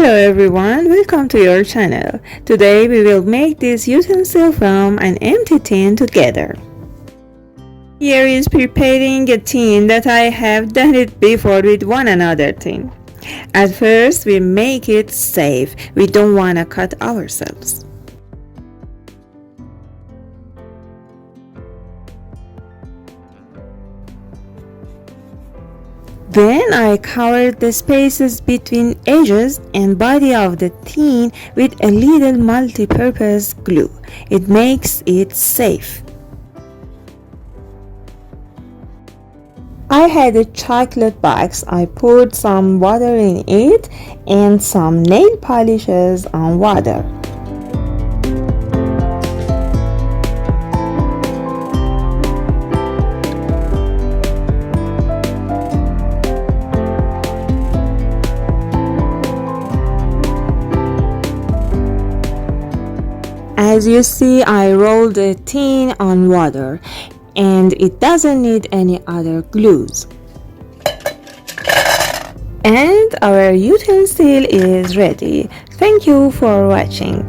Hello everyone, welcome to your channel. Today we will make this utensil from an empty tin together. Here is preparing a tin that I have done it before with one another tin. At first we make it safe, we don't want to cut ourselves. Then I covered the spaces between edges and body of the tin with a little multi-purpose glue. It makes it safe. I had a chocolate box. I poured some water in it and some nail polishes on water. As you see, I rolled the tin on water and it doesn't need any other glues. And our utensil is ready. Thank you for watching.